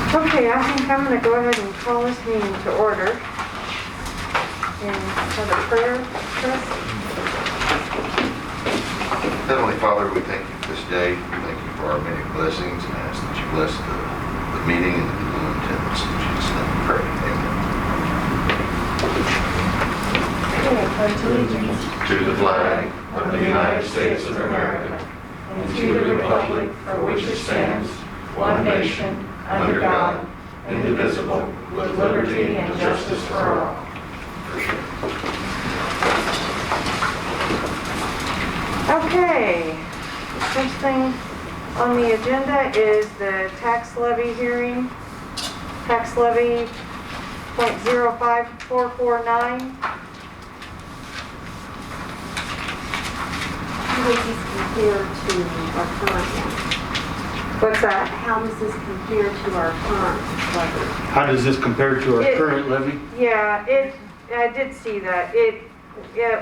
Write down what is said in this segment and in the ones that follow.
Okay, I think I'm going to go ahead and call this meeting to order. And have a prayer, Chris? Heavenly Father, we thank you for this day. We thank you for our many blessings and ask that you bless the meeting and the people in attendance. In Jesus' name we pray. Amen. To the flag of the United States of America and to the republic for which it stands, one nation, under God, indivisible, with liberty and justice for all. Okay, the first thing on the agenda is the tax levy hearing. Tax levy .05449. How does this compare to our current one? What's that? How does this compare to our current levy? How does this compare to our current levy? Yeah, I did see that. It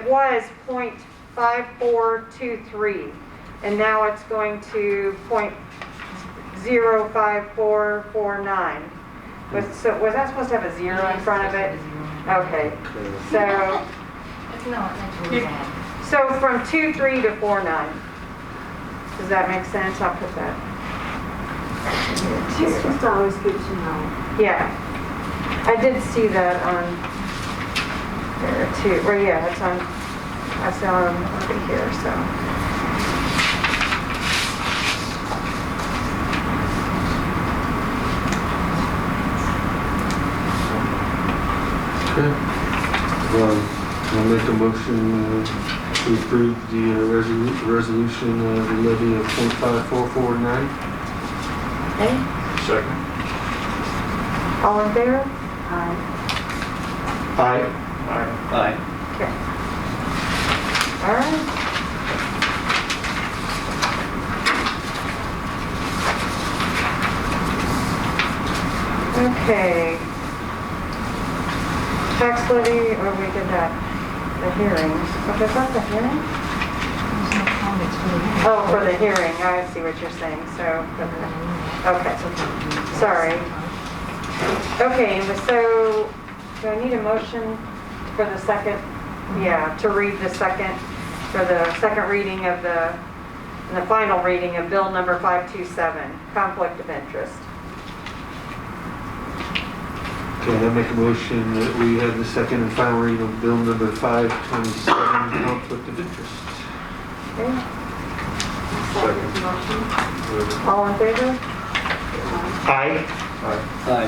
was .5423, and now it's going to .05449. Was that supposed to have a zero in front of it? Okay. So from 23 to 49. Does that make sense? I'll put that. It's just always good to know. Yeah, I did see that on there too. Well, yeah, it's on. I saw them over here. So. Okay. I'll make a motion to approve the resolution of the levy of .5449. Okay. Second. All in favor? Aye. Aye. Aye. Okay. All right. Okay. Tax levy, or we did that, the hearings. Was that the hearing? Oh, for the hearing. I see what you're saying. So, okay. Sorry. Okay, so do I need a motion for the second? Yeah, to read the second, for the second reading of the final reading of bill number 527, conflict of interest. Okay, I make a motion that we have the second and final reading of bill number 527, conflict of interest. Okay. Second motion. All in favor? Aye. Aye.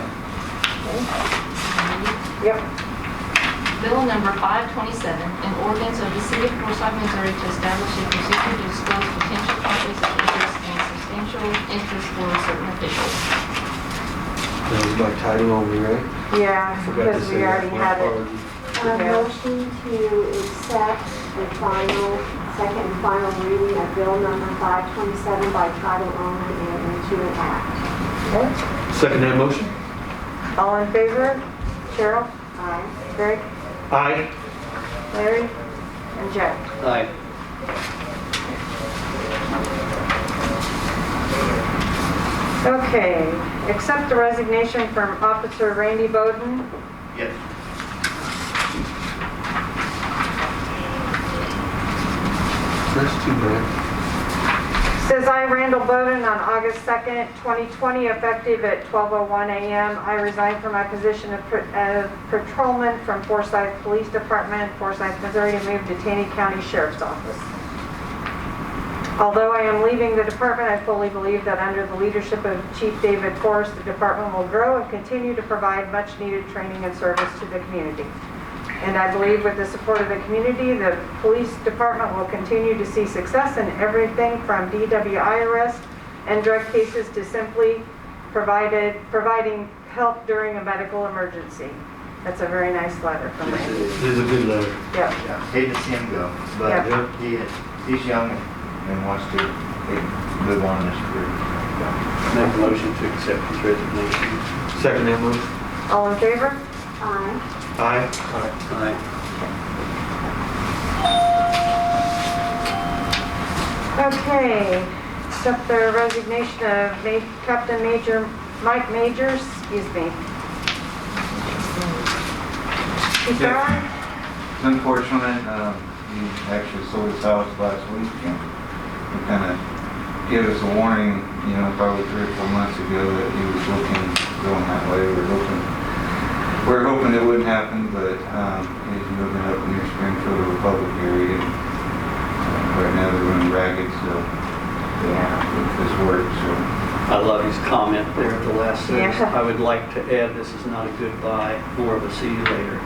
Yep. Bill number 527, an ordinance of the City of Forsyth, Missouri to establish a procedure to disclose potential conflicts of interest and substantial interest for certain officials. That was by title only, right? Yeah, Forgot to because say we that. already My had it. apologies. Motion to accept the second and final reading of bill number 527 by title only and into an act. Okay. Second that motion? All in favor? Cheryl? Aye. Greg? Aye. Larry? And Jack? Aye. Okay, accept the resignation from Officer Randy Bowen. Yes. That's too bad. Says I, Randall Bowen, on August 2nd, 2020, effective at 12:01 a.m., I resign from my position of patrolman from Forsyth Police Department, Forsyth, Missouri, to move to Taney County Sheriff's Office. Although I am leaving the department, I fully believe that under the leadership of Chief David Forrest, the department will grow and continue to provide much-needed training and service to the community. And I believe with the support of the community, the police department will continue to see success in everything from DWI arrests and drug cases to simply providing help during a medical emergency. That's a very nice letter from This Randy. is a good letter. Yep. Yeah, hate to see him go, but Yeah. he's young and wants to move on in his career. Make a motion to accept his resignation. Second that motion? All in favor? Aye. Aye. Aye. Okay, accept the resignation of Captain Major Mike Majors, excuse me. Keep going. It's unfortunate, he actually sold his house last week, and he kind of gave us a warning, you know, probably 3 or 4 months ago that he was going that way. We're hoping it wouldn't happen, but he's moving up near Springfield, the Republic area. Right now they're running ragged, so with this work, so. I love his comment there at the last sentence. Yeah. I would like to add, this is not a goodbye, more of a see you later.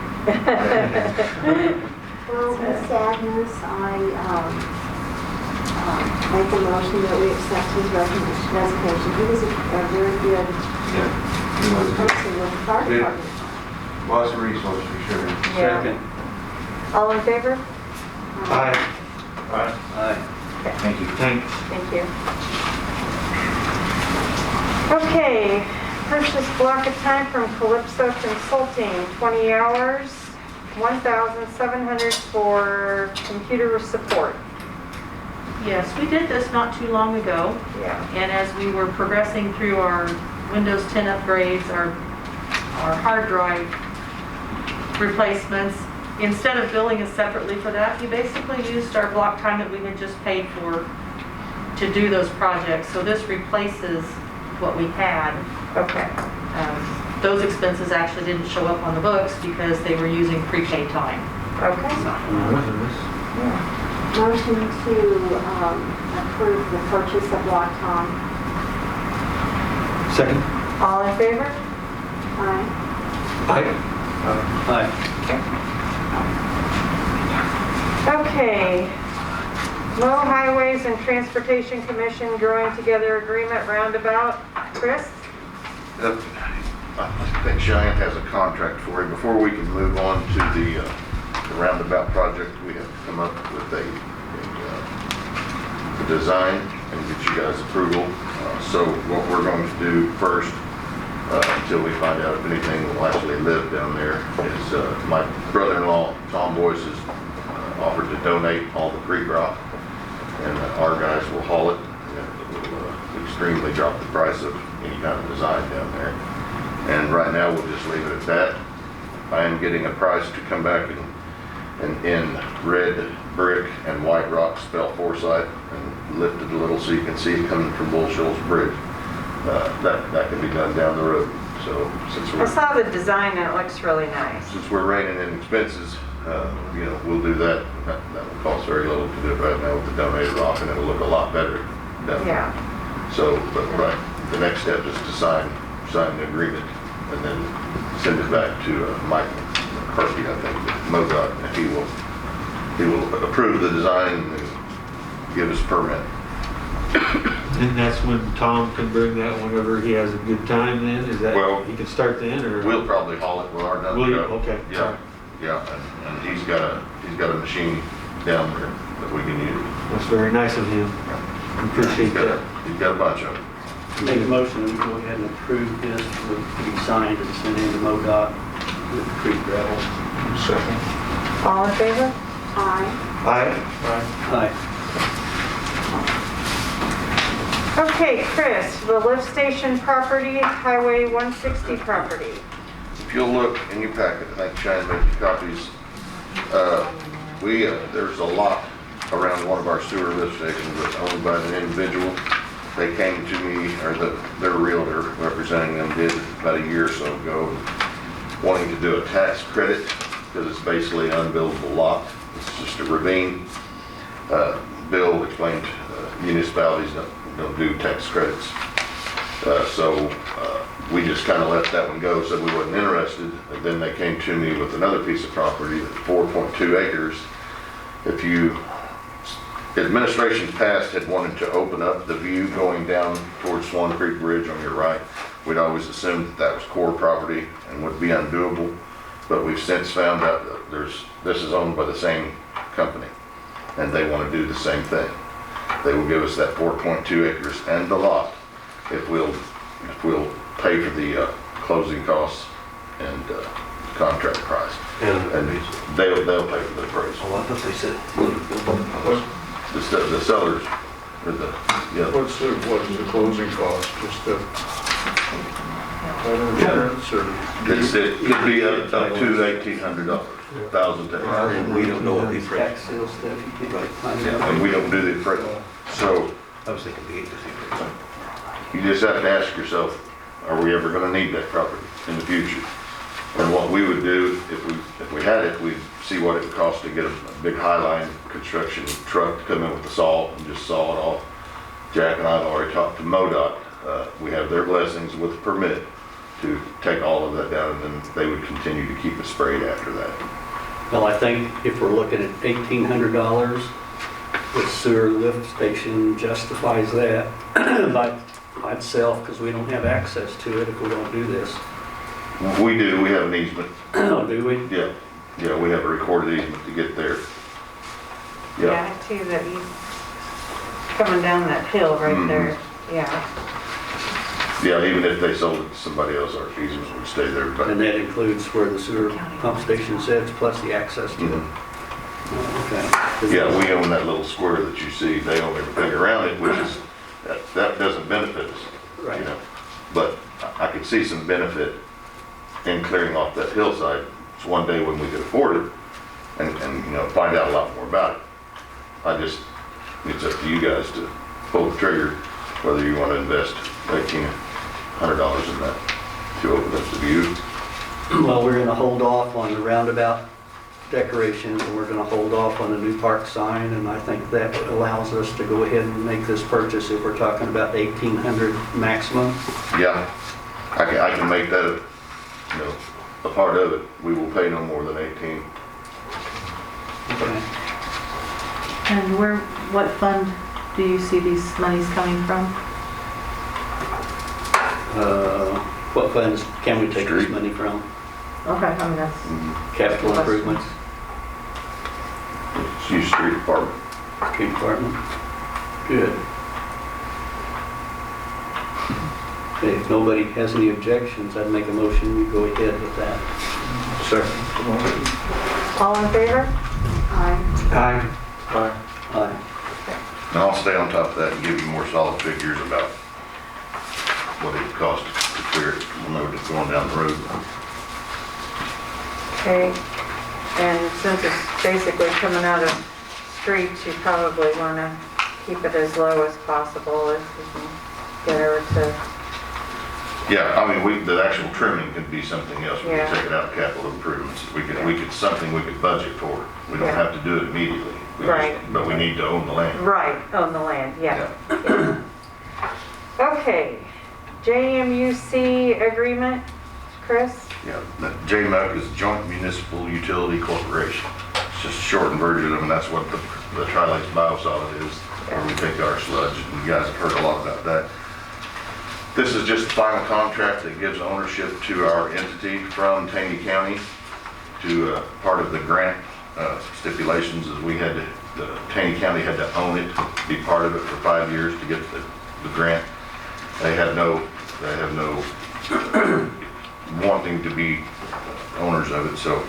Well, with sadness, I make a motion that we accept his resignation. He was a very good He was a person with the fire Good. department. lots of resources for sure. Yeah. Second. All in favor? Aye. Aye. Thank you. Thanks. Thank you. Okay, purchase block of time from Calypso Consulting, 20 hours, $1,700 for computer support. Yes, we did this not too long ago, Yeah. and as we were progressing through our Windows 10 upgrades, our hard drive replacements, instead of billing us separately for that, he basically used our block time that we had just paid for to do those projects. So this replaces what we had. Okay. Those expenses actually didn't show up on the books because they were using prepaid time. Okay. Motion to approve the purchase of block time. Second. All in favor? Aye. Aye. Aye. Okay. Low Highways and Transportation Commission Growing Together Agreement Roundabout. Chris? I think Cheyenne has a contract for you. Before we can move on to the roundabout project, we have to come up with a design and get you guys approval. So what we're going to do first, until we find out if anything will actually live down there, is my brother-in-law, Tom Boyce, has offered to donate all the creek rock, and our guys will haul it, and it will extremely drop the price of any kind of design down there. And right now, we'll just leave it at that. I am getting a price to come back and in red brick and white rock spell Forsyth, and lift it a little so you can see it coming from Bull Shoals Bridge. That can be done down the road. So since I saw the design and it looks really nice. we're reining in expenses, you know, we'll do that. That will cost very little to do it right now with the donated rock, and it'll look a lot better done. Yeah. So, but right, the next step is to sign the agreement and then send it back to Mike McCarthy, I think, MoDOT, and he will approve the design and give us permit. And that's when Tom can bring that whenever he has a good time then? Is that, Well, he can start then or? We'll probably haul it with our dump Will you? truck. Okay. Yeah, yeah, and he's got a machine down there that we can use. That's very nice of him. Appreciate that. He's got a bunch of them. Make a motion that we go ahead and approve this to be signed and sent in to MoDOT with creek gravel. Second. All in favor? Aye. Aye. Aye. Okay, Chris, the lift station property, Highway 160 property. If you'll look in your packet, I think Cheyenne made you copies. There's a lot around one of our sewer lift stations that's owned by an individual. They came to me, or their realtor representing them did about a year or so ago, wanting to do a tax credit because it's basically an unbuildable lot. It's just a ravine. Bill explained municipalities don't do tax credits. So we just kind of let that one go, said we wasn't interested. And then they came to me with another piece of property, 4.2 acres. Administration past had wanted to open up the view going down towards Swan Creek Bridge on your right. We'd always assumed that was core property and would be undoable, but we've since found out that this is owned by the same company, and they want to do the same thing. They will give us that 4.2 acres and the lot if we'll pay for the closing costs and contract price. And they'll pay for the appraisal. Oh, I thought they said. The sellers, or What's the closing cost? Just the Insurance or? It could be up to $1,800, $1,000. And we don't know what these rates. Tax sales stuff, you could like find And out. we don't do the appraisal. So I was thinking the agency rates. you just have to ask yourself, are we ever gonna need that property in the future? And what we would do, if we had it, we'd see what it would cost to get a big highline construction truck to come in with the saw and just saw it off. Jack and I have already talked to MoDOT. We have their blessings with permit to take all of that down, and then they would continue to keep it sprayed after that. Well, I think if we're looking at $1,800, the sewer lift station justifies that by itself, because we don't have access to it if we don't do this. We do, we have an easement. Oh, do we? Yeah, we have a recorded easement to get there. Yeah, I see that he's coming down that hill right there, yeah. Yeah, even if they sold it to somebody else, our easement would stay there, but. And that includes where the sewer pump station sits, plus the access to it. Mhm. Oh, okay. Yeah, we own that little square that you see, they own everything around it, which is, that doesn't benefit us, you Right. know? But I could see some benefit in clearing off that hillside, it's one day when we could afford it, and, you know, find out a lot more about it. It's up to you guys to pull the trigger, whether you want to invest $1,800 in that to open up the view. Well, we're gonna hold off on the roundabout decorations, and we're gonna hold off on the new park sign, and I think that allows us to go ahead and make this purchase if we're talking about 1,800 maximum. Yeah, I can make that, you know, a part of it. We will pay no more than 18. Okay. And what fund do you see these monies coming from? What funds can we take this Street. money from? Okay, I mean, that's. Capital improvements, It's use street department. street department? Good. Okay, if nobody has any objections, I'd make a motion, we go ahead with that. All in favor? Aye. Aye. Aye. And I'll stay on top of that and give you more solid figures about what it would cost to clear it when they were just going down the road. Okay, and since it's basically coming out of streets, you probably want to keep it as low as possible if you can get her to, Yeah, I mean, the actual trimming could be something else. We could Yeah. take it out of capital improvements. Something we could budget for. We don't Yeah. have to do it immediately. Right. But we need to own the land. right, own the land, yeah. Okay, JMUC Agreement, Chris? Yeah, the JMUC is Joint Municipal Utility Corporation. It's just a shortened version of it, and that's what the Tri-Lakes Biosolid is, where we take our sludge. You guys have heard a lot about that. This is just the final contract that gives ownership to our entity from Taney County to part of the grant stipulations is the Taney County had to own it, be part of it for 5 years to get the grant. They have no wanting to be owners of it, so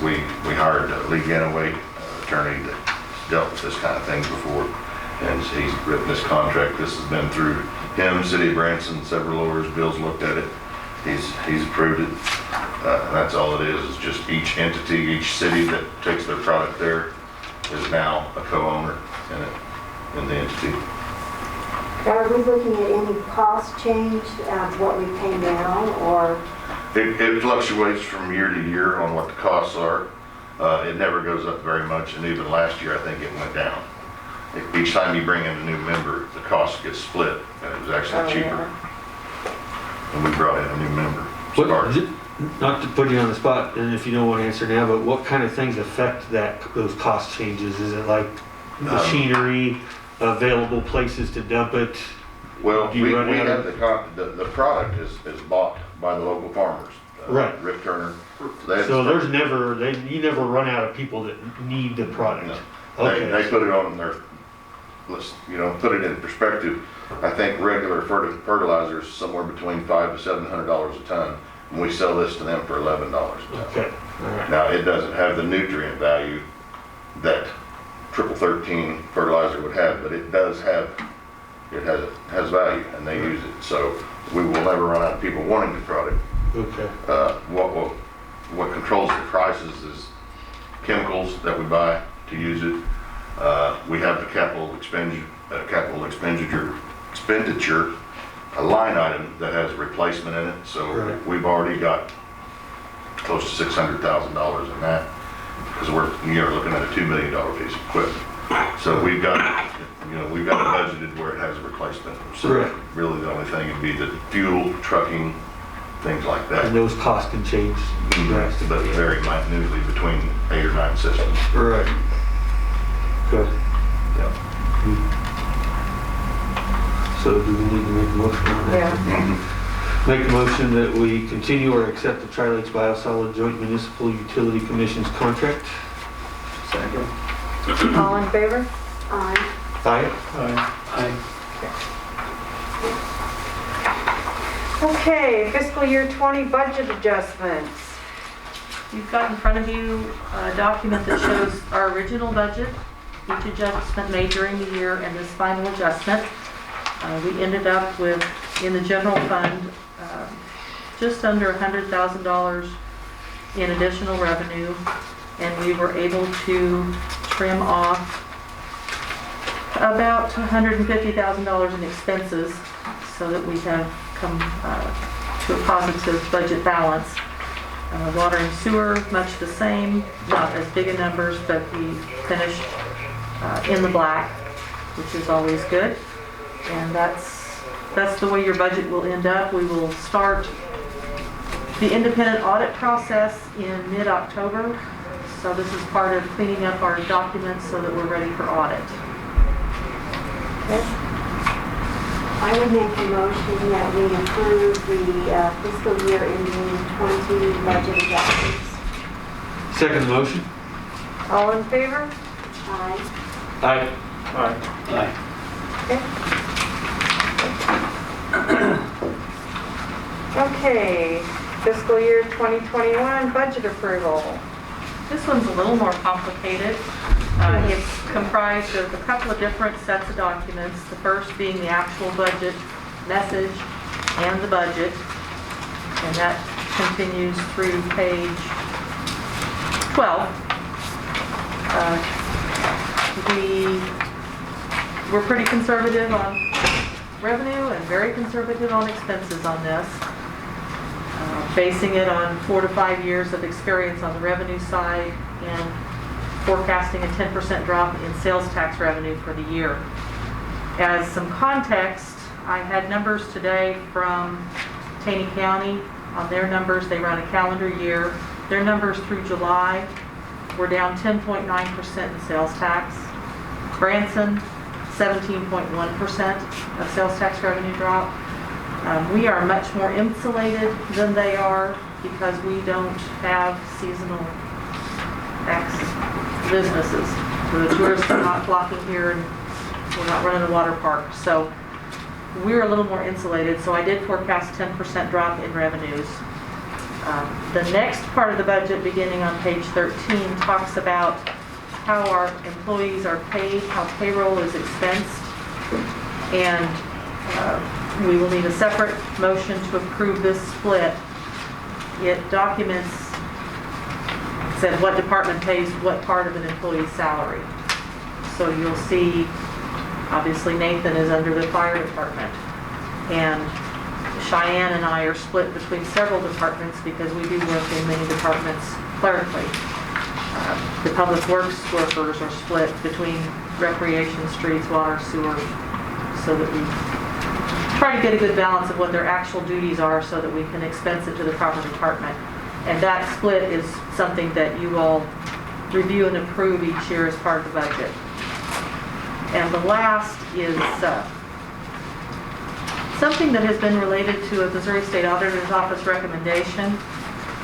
we hired Lee Ganaway, attorney that's dealt with this kind of thing before, and he's written this contract. This has been through him, City of Branson, several lawyers. Bill's looked at it. He's approved it. And that's all it is just each entity, each city that takes their product there is now a co-owner in the entity. Are we looking at any cost change of what we pay now, or? It fluctuates from year to year on what the costs are. It never goes up very much, and even last year, I think it went down. Each time you bring in a new member, the cost gets split, and it was actually cheaper. And we brought in a new member. Not to put you on the spot, and if you don't want to answer now, but what kind of things affect those cost changes? Is it like machinery, available places to dump it? Well, Do you we run out have of- the product is bought by the local farmers. Right. Rip Turner. They have So the- you never run out of people that need the product. No. Okay. They put it on their, let's, put it in perspective. I think regular fertilizer is somewhere between $500 to $700 a ton, and we sell this to them for $11 a ton. Okay. All right. Now, it doesn't have the nutrient value that triple 13 fertilizer would have, but it does have, it has value, and they use it. So we will never run out of people wanting the product. Okay. What controls the prices is chemicals that we buy to use it. We have the capital expenditure, a line item that has a replacement in it. So Right. we've already got close to $600,000 in that, because we're looking at a $2 million piece of equipment. So we've got it budgeted where it has a replacement. So Right. really the only thing would be the fuel, trucking, things like that. And those costs can change But drastically. very minutely between 8 or 9 systems. Right. Good. Yeah. So do we need to make a motion on that? Yeah. Make a motion that we continue or accept the Tri-Lakes Biosolid Joint Municipal Utility Commission's contract. Second. All in favor? Aye. Aye. Aye. Okay, fiscal year 20 budget adjustments. You've got in front of you a document that shows our original budget, each adjustment made during the year, and this final adjustment. We ended up with, in the general fund, just under $100,000 in additional revenue, and we were able to trim off about $150,000 in expenses so that we have come to a positive budget balance. Water and sewer, much the same, not as big a numbers, but we finished in the black, which is always good. And that's the way your budget will end up. We will start the independent audit process in mid-October. So this is part of cleaning up our documents so that we're ready for audit. I would make a motion that we approve the fiscal year ending 20 budget adjustments. Second motion? All in favor? Aye. Aye. Aye. Okay, fiscal year 2021 budget approval. This one's a little more complicated. It's comprised of a couple of different sets of documents. The first being the actual budget message and the budget. And that continues through page 12. We're pretty conservative on revenue and very conservative on expenses on this. Basing it on 4 to 5 years of experience on the revenue side and forecasting a 10% drop in sales tax revenue for the year. As some context, I had numbers today from Taney County. On their numbers, they run a calendar year. Their numbers through July were down 10.9% in sales tax. Branson, 17.1% of sales tax revenue drop. We are much more insulated than they are because we don't have seasonal X businesses. The tourists are not flocking here and we're not running a water park. So we're a little more insulated. So I did forecast 10% drop in revenues. The next part of the budget, beginning on page 13, talks about how our employees are paid, how payroll is expensed, and we will need a separate motion to approve this split. It documents, said what department pays what part of an employee's salary. So you'll see, obviously Nathan is under the fire department, and Cheyenne and I are split between several departments because we do work in many departments clerically. The public works workers are split between recreation, streets, water, sewer, so that we try to get a good balance of what their actual duties are so that we can expense it to the proper department. And that split is something that you all review and approve each year as part of the budget. And the last is something that has been related to a Missouri State Auditor's Office recommendation,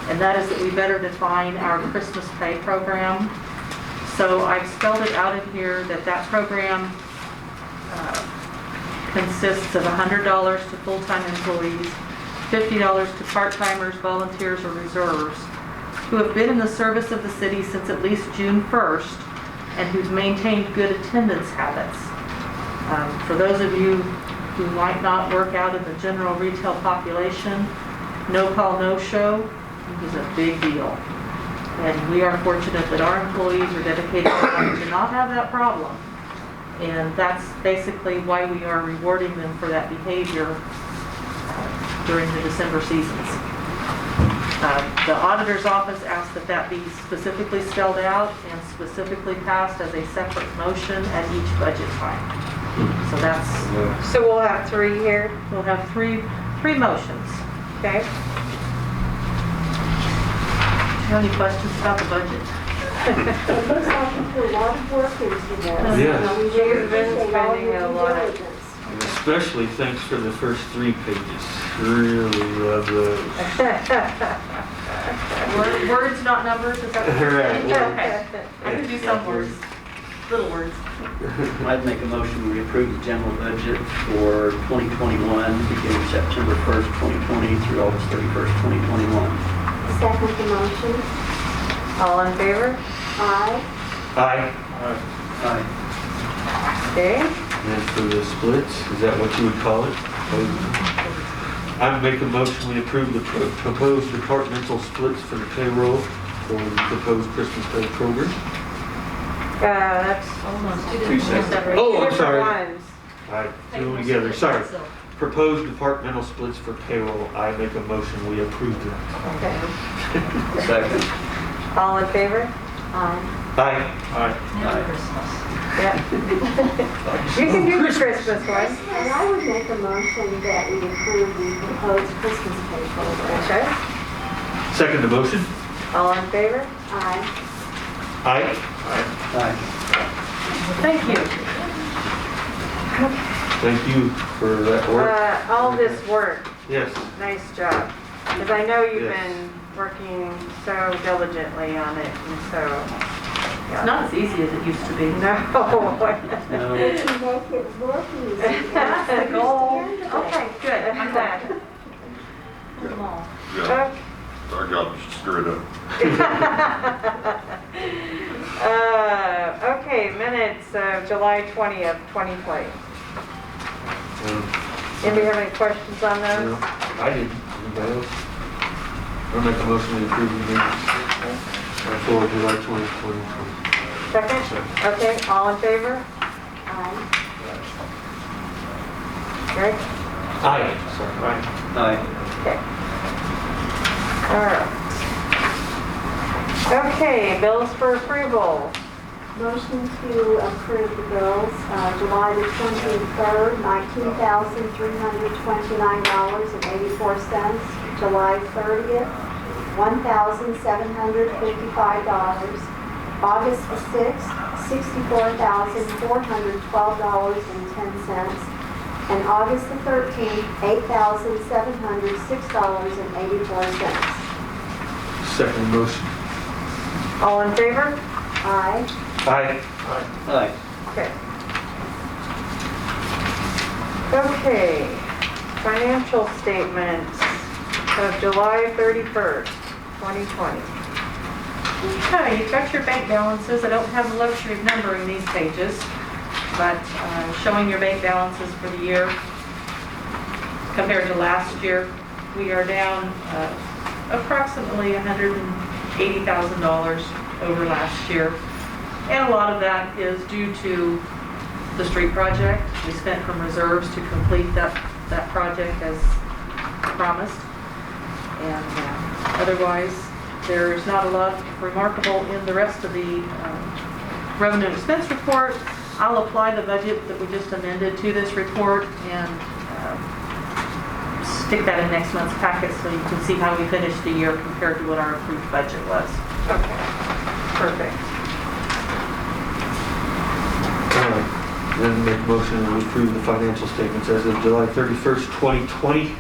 and that is that we better define our Christmas pay program. So I've spelled it out in here that that program consists of $100 to full-time employees, $50 to part-timers, volunteers, or reserves who have been in the service of the city since at least June 1st and who've maintained good attendance habits. For those of you who might not work out in the general retail population, no call, no show is a big deal. And we are fortunate that our employees are dedicated enough to not have that problem. And that's basically why we are rewarding them for that behavior during the December seasons. The auditor's office asked that that be specifically spelled out and specifically passed as a separate motion at each budget time. So that's, So we'll have 3 here, we'll have three motions. okay? Do you have any questions about the budget? It looks like you put a lot of work into this. Yes. We really You've been appreciate all spending your a due lot. diligence. And especially thanks for the first 3 pages. Really love those. Words, not numbers, is that what you're Right, saying? words. Okay. I can do some words, little words. I'd make a motion, we approve the general budget for 2021, beginning September 1st, 2020 through August 31st, 2021. Second the motion. All in favor? Aye. Aye. Aye. Okay. And for the splits, is that what you would call it? I would make a motion, we approve the proposed departmental splits for the payroll for the proposed Christmas pay program. That's Two separate. Oh, I'm different sorry. ones. I threw them together, sorry. Proposed departmental splits for payroll, I make a motion, we approve them. Okay. Second. All in favor? Aye. Aye. Merry Christmas. Yeah. You can do the Christmas one. And I would make a motion that we approve the proposed Christmas pay program. Okay. Second the motion? All in favor? Aye. Aye. Aye. Thank you. Thank you for that work. All this work, Yes. nice job. Because I know you've Yes. been working so diligently on it, and so. It's not as easy as it used to be. No. No. To make it work easy. That's the goal. Understandable. Okay, good, I'm glad. Come on. Okay. Our job is to screw it up. Okay, minutes of July 20th, 2020. Anybody have any questions on No, those? I didn't. Anybody else? I'll make a motion to approve the minutes for July 20th, 2020. Second? Okay, all in favor? Aye. Greg? Aye. Sorry. Aye. Okay. All right. Okay, bills for approval. Motion to approve the bills, July the 23rd, $19,329.84. July 30th, $1,755. August the 6th, $64,412.10. And August the 13th, $8,706.84. Second motion. All in favor? Aye. Aye. Aye. Okay. Okay, financial statements of July 31st, 2020. Okay, you've got your bank balances. I don't have the luxury of numbering these pages, but showing your bank balances for the year compared to last year, we are down approximately $180,000 over last year. And a lot of that is due to the street project. We spent from reserves to complete that project as promised. And otherwise, there's not a lot remarkable in the rest of the revenue and expense report. I'll apply the budget that we just amended to this report and stick that in next month's packet so you can see how we finished the year compared to what our approved budget was. Okay, perfect. Then make a motion to approve the financial statements as of July 31st, 2020.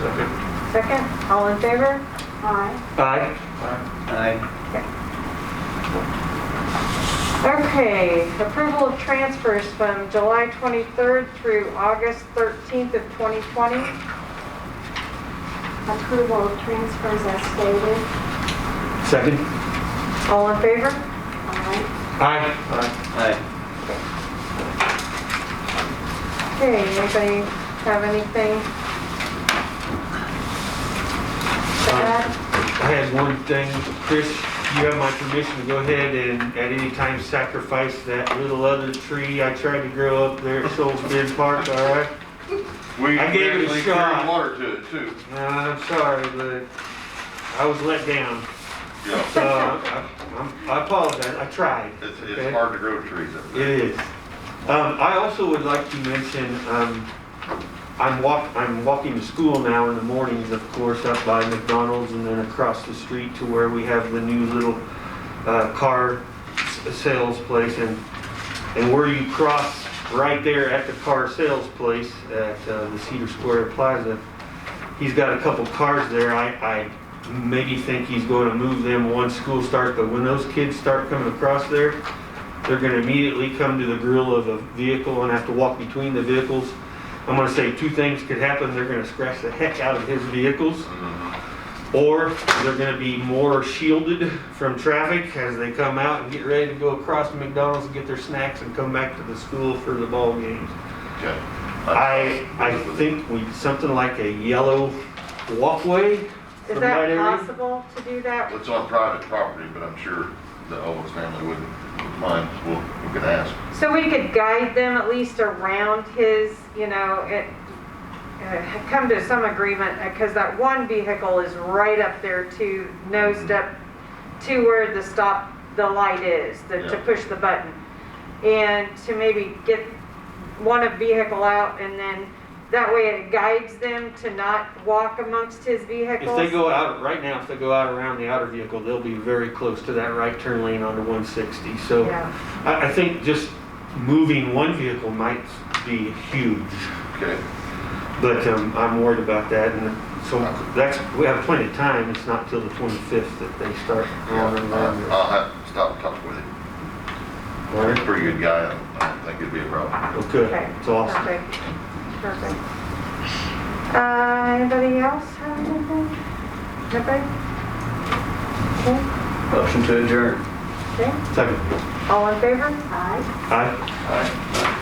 Second. Second, all in favor? Aye. Aye. Aye. Okay, approval of transfers from July 23rd through August 13th of 2020. Approval of transfers as stated. Second. All in favor? Aye. Aye. Aye. Okay, anybody have anything to add? I had one thing, Chris, you have my permission to go ahead and at any time sacrifice that little other tree I tried to grow up there at Shoals Bend Park, all right? We I gave it a actually shot. carried water to it too. I'm sorry, but I was let down. Yeah. So I apologize, I tried. It's okay? hard to grow trees up It there. is. I also would like to mention, I'm walking to school now in the mornings, of course, up by McDonald's and then across the street to where we have the new little car sales place, and where you cross right there at the car sales place at the Cedar Square Plaza, he's got a couple cars there. I maybe think he's going to move them once school starts, but when those kids start coming across there, they're going to immediately come to the grill of a vehicle and have to walk between the vehicles. I'm going to say two things could happen. They're going to scratch the heck out of his vehicles, or they're going to be more shielded from traffic as they come out and get ready to go across McDonald's and get their snacks and come back to the school for the ball games. Okay. I think something like a yellow walkway Is from that area. possible to do that? It's on private property, but I'm sure the Owens family wouldn't mind. We can ask. So we could guide them at least around his, come to some agreement, because that one vehicle is right up there to, nosed up to where the light is, to Yeah. push the button. And to maybe get one vehicle out, and then that way it guides them to not walk amongst his vehicles. If they go out, right now, if they go out around the outer vehicle, they'll be very close to that right turn lane onto 160. So Yeah. I think just moving one vehicle might be huge, Okay. but I'm worried about that. And so we have plenty of time. It's not till the 25th that they start running around. I'll have to stop and talk with him. All He's a right. pretty good guy. I don't think it'd be a problem. Okay, Okay, it's awesome. perfect, perfect. Anybody else have anything? Nobody? Okay, Motion to adjourn. okay. Second. All in favor? Aye. Aye. All right.